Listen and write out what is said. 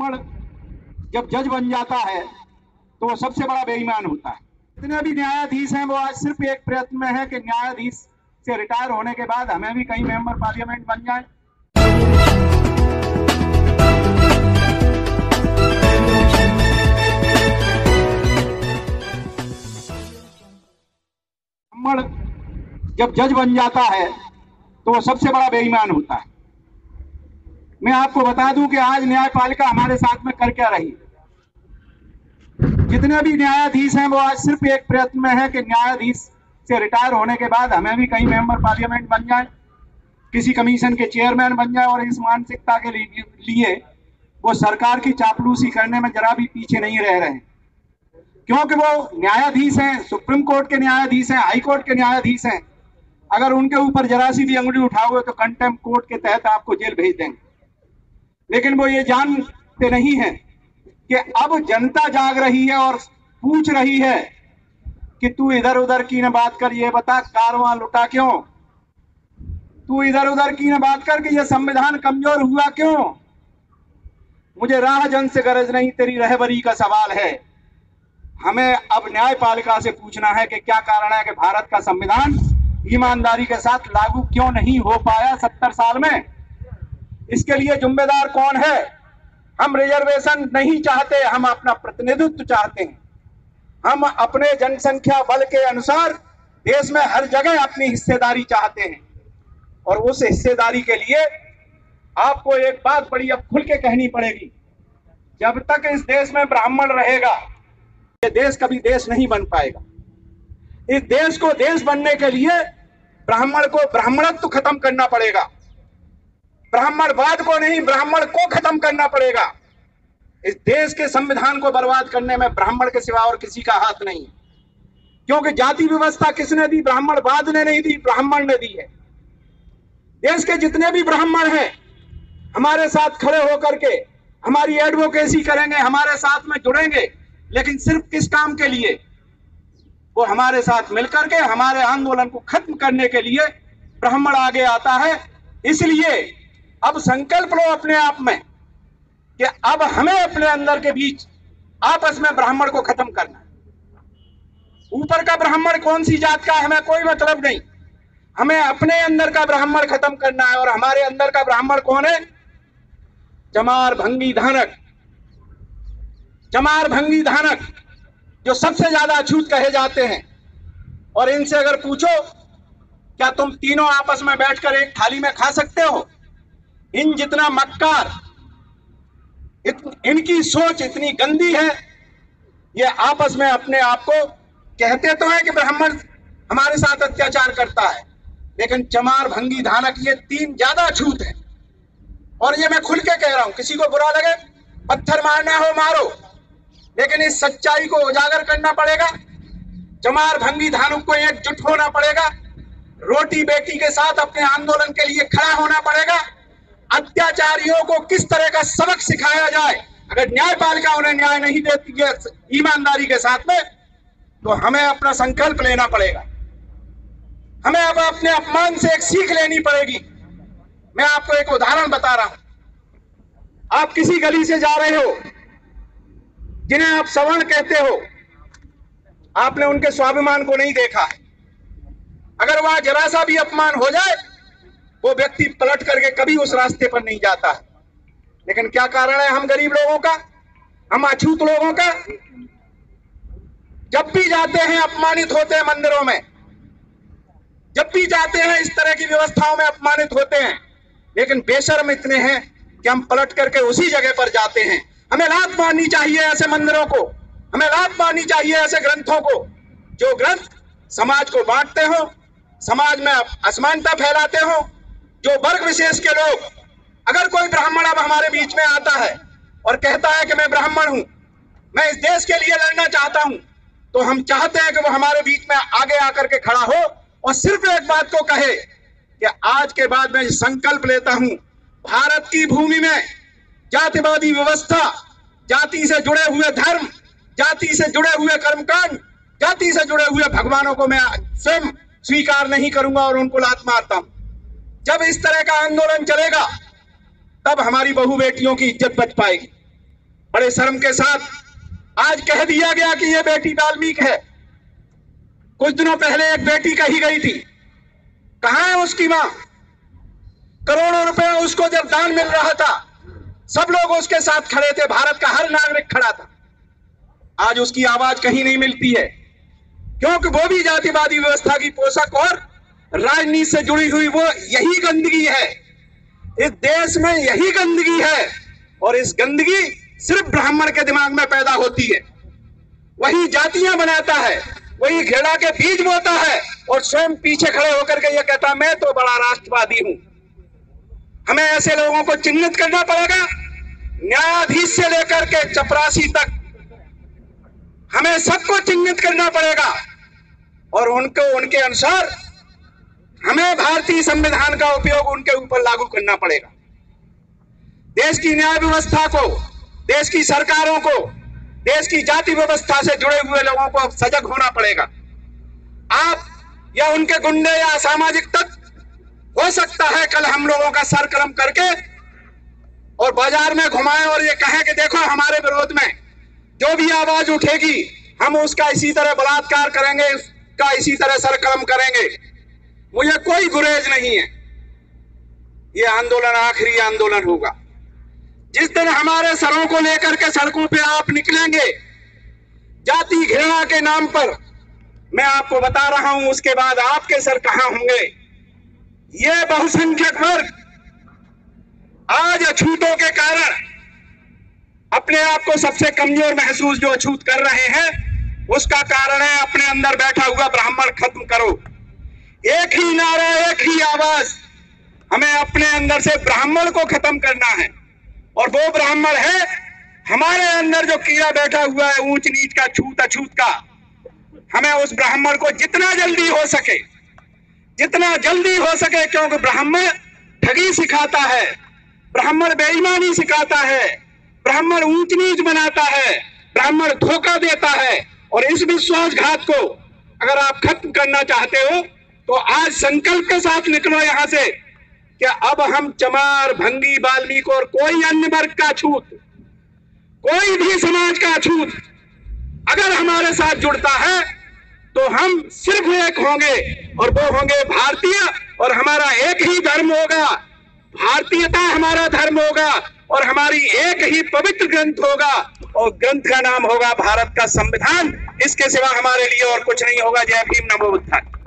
ब्राह्मण जब जज बन जाता है तो वो सबसे बड़ा बेईमान होता है। जितने भी न्यायाधीश हैं वो आज सिर्फ एक प्रयत्न में है कि न्यायाधीश से रिटायर होने के बाद हमें भी कहीं मेंबर पार्लियामेंट बन जाए। ब्राह्मण जब जज बन जाता है तो वो सबसे बड़ा बेईमान होता है। मैं आपको बता दूं कि आज न्यायपालिका हमारे साथ में कर क्या रही। जितने भी न्यायाधीश हैं वो आज सिर्फ एक प्रयत्न में है कि न्यायाधीश से रिटायर होने के बाद हमें भी कहीं मेंबर पार्लियामेंट बन जाए, किसी कमीशन के चेयरमैन बन जाए। और इस मानसिकता के लिए वो सरकार की चापलूसी करने में जरा भी पीछे नहीं रह रहे हैं, क्योंकि वो न्यायाधीश हैं, सुप्रीम कोर्ट के न्यायाधीश हैं, हाई कोर्ट के न्यायाधीश हैं। अगर उनके ऊपर जरा सी भी अंगुली उठाओगे तो कंटेम्प्ट कोर्ट के तहत आपको जेल भेज देंगे। लेकिन वो ये जानते नहीं है कि अब जनता जाग रही है और पूछ रही है कि तू इधर उधर की न बात कर, ये बता कारवां लुटा क्यों? तू इधर उधर की न बात कर कि ये संविधान कमजोर हुआ क्यों? मुझे राह जन से गरज नहीं, तेरी रहबरी का सवाल है। हमें अब न्यायपालिका से पूछना है कि क्या कारण है कि भारत का संविधान ईमानदारी के साथ लागू क्यों नहीं हो पाया 70 साल में। इसके लिए जिम्मेदार कौन है? हम रिजर्वेशन नहीं चाहते, हम अपना प्रतिनिधित्व चाहते हैं। हम अपने जनसंख्या बल के अनुसार देश में हर जगह अपनी हिस्सेदारी चाहते हैं। और उस हिस्सेदारी के लिए आपको एक बात बड़ी अब खुल के कहनी पड़ेगी, जब तक इस देश में ब्राह्मण रहेगा ये देश कभी देश नहीं बन पाएगा। इस देश को देश बनने के लिए ब्राह्मण को ब्राह्मणत्व खत्म करना पड़ेगा, ब्राह्मणवाद को नहीं ब्राह्मण को खत्म करना पड़ेगा। इस देश के संविधान को बर्बाद करने में ब्राह्मण के सिवा और किसी का हाथ नहीं, क्योंकि जाति व्यवस्था किसने दी? ब्राह्मणवाद ने नहीं दी, ब्राह्मण ने दी है। देश के जितने भी ब्राह्मण हैं हमारे साथ खड़े होकर के हमारी एडवोकेसी करेंगे, हमारे साथ में जुड़ेंगे, लेकिन सिर्फ किस काम के लिए? वो हमारे साथ मिलकर के हमारे आंदोलन को खत्म करने के लिए ब्राह्मण आगे आता है। इसलिए अब संकल्प लो अपने आप में कि अब हमें अपने अंदर के बीच आपस में ब्राह्मण को खत्म करना है। ऊपर का ब्राह्मण कौन सी जात का है हमें कोई मतलब नहीं, हमें अपने अंदर का ब्राह्मण खत्म करना है। और हमारे अंदर का ब्राह्मण कौन है? चमार, भंगी, धानक। चमार, भंगी, धानक जो सबसे ज्यादा अछूत कहे जाते हैं। और इनसे अगर पूछो क्या तुम तीनों आपस में बैठकर एक थाली में खा सकते हो? इन जितना मक्कार, इनकी सोच इतनी गंदी है, ये आपस में अपने आप को कहते तो है कि ब्राह्मण हमारे साथ अत्याचार करता है, लेकिन चमार, भंगी, धानक ये तीन ज्यादा अछूत है। और ये मैं खुल के कह रहा हूं, किसी को बुरा लगे पत्थर मारना हो मारो, लेकिन इस सच्चाई को उजागर करना पड़ेगा। चमार, भंगी, धानुक को एकजुट होना पड़ेगा, रोटी बेटी के साथ अपने आंदोलन के लिए खड़ा होना पड़ेगा। अत्याचारियों को किस तरह का सबक सिखाया जाए, अगर न्यायपालिका उन्हें न्याय नहीं देती है ईमानदारी के साथ में, तो हमें अपना संकल्प लेना पड़ेगा। हमें अब अपने अपमान से एक सीख लेनी पड़ेगी। मैं आपको एक उदाहरण बता रहा हूं। आप किसी गली से जा रहे हो, जिन्हें आप सवर्ण कहते हो, आपने उनके स्वाभिमान को नहीं देखा है। अगर वहां जरा सा भी अपमान हो जाए वो व्यक्ति पलट करके कभी उस रास्ते पर नहीं जाता है। लेकिन क्या कारण है हम गरीब लोगों का, हम अछूत लोगों का? जब भी जाते हैं अपमानित होते हैं मंदिरों में, जब भी जाते हैं इस तरह की व्यवस्थाओं में अपमानित होते हैं, लेकिन बेशर्म इतने हैं कि हम पलट करके उसी जगह पर जाते हैं। हमें लात मारनी चाहिए ऐसे मंदिरों को, हमें लात मारनी चाहिए ऐसे ग्रंथों को, जो ग्रंथ समाज को बांटते हो, समाज में असमानता फैलाते हो। जो वर्ग विशेष के लोग, अगर कोई ब्राह्मण अब हमारे बीच में आता है और कहता है कि मैं ब्राह्मण हूं, मैं इस देश के लिए लड़ना चाहता हूं, तो हम चाहते हैं कि वो हमारे बीच में आगे आकर के खड़ा हो और सिर्फ एक बात को कहे कि आज के बाद मैं संकल्प लेता हूं, भारत की भूमि में जातिवादी व्यवस्था, जाति से जुड़े हुए धर्म, जाति से जुड़े हुए कर्मकांड, जाति से जुड़े हुए भगवानों को मैं स्वयं स्वीकार नहीं करूंगा और उनको लात मारता हूं। जब इस तरह का आंदोलन चलेगा तब हमारी बहू बेटियों की इज्जत बच पाएगी। बड़े शर्म के साथ आज कह दिया गया कि ये बेटी वाल्मीकि है। कुछ दिनों पहले एक बेटी कही गई थी, कहां है उसकी मां? करोड़ों रुपए उसको जब दान मिल रहा था, सब लोग उसके साथ खड़े थे, भारत का हर नागरिक खड़ा था। आज उसकी आवाज कहीं नहीं मिलती है, क्योंकि वो भी जातिवादी व्यवस्था की पोषक और राजनीति से जुड़ी हुई वो यही गंदगी है। इस देश में यही गंदगी है, और इस गंदगी सिर्फ ब्राह्मण के दिमाग में पैदा होती है। वही जातियां बनाता है, वही घेड़ा के बीज बोता है, और स्वयं पीछे खड़े होकर के ये कहता मैं तो बड़ा राष्ट्रवादी हूं। हमें ऐसे लोगों को चिन्हित करना पड़ेगा, न्यायाधीश से लेकर के चपरासी तक हमें सबको चिन्हित करना पड़ेगा, और उनको उनके अनुसार हमें भारतीय संविधान का उपयोग उनके ऊपर लागू करना पड़ेगा। देश की न्याय व्यवस्था को, देश की सरकारों को, देश की जाति व्यवस्था से जुड़े हुए लोगों को सजग होना पड़ेगा। आप या उनके गुंडे या सामाजिक तत्व हो सकता है कल हम लोगों का सर कर्म करके और बाजार में घुमाएं और ये कहें कि देखो हमारे विरोध में जो भी आवाज उठेगी हम उसका इसी तरह बलात्कार करेंगे, उसका इसी तरह सर कर्म करेंगे। मुझे कोई गुरेज नहीं है। ये आंदोलन आखिरी आंदोलन होगा। जिस दिन हमारे सरों को लेकर के सड़कों पे आप निकलेंगे जाति घृणा के नाम पर, मैं आपको बता रहा हूं उसके बाद आपके सर कहां होंगे। ये बहुसंख्यक वर्ग आज अछूतों के कारण अपने आप को सबसे कमजोर महसूस जो अछूत कर रहे हैं, उसका कारण है अपने अंदर बैठा हुआ ब्राह्मण खत्म करो। एक ही नारा, एक ही आवाज, हमें अपने अंदर से ब्राह्मण को खत्म करना है। और वो ब्राह्मण है हमारे अंदर जो कीड़ा बैठा हुआ है ऊंच नीच का, छूत अछूत का। हमें उस ब्राह्मण को जितना जल्दी हो सके, जितना जल्दी हो सके, क्योंकि ब्राह्मण ठगी सिखाता है, ब्राह्मण बेईमानी सिखाता है, ब्राह्मण ऊंच नीच बनाता है, ब्राह्मण धोखा देता है। और इस विश्वासघात को अगर आप खत्म करना चाहते हो तो आज संकल्प के साथ निकलो यहां से कि अब हम चमार, भंगी, वाल्मीकि और कोई अन्य वर्ग का छूत, कोई भी समाज का छूत अगर हमारे साथ जुड़ता है तो हम सिर्फ एक होंगे, और वो होंगे भारतीय, और हमारा एक ही धर्म होगा, भारतीयता हमारा धर्म होगा, और हमारी एक ही पवित्र ग्रंथ होगा, और ग्रंथ का नाम होगा भारत का संविधान। इसके सिवा हमारे लिए और कुछ नहीं होगा। जय भीम, नमो बुद्धाय।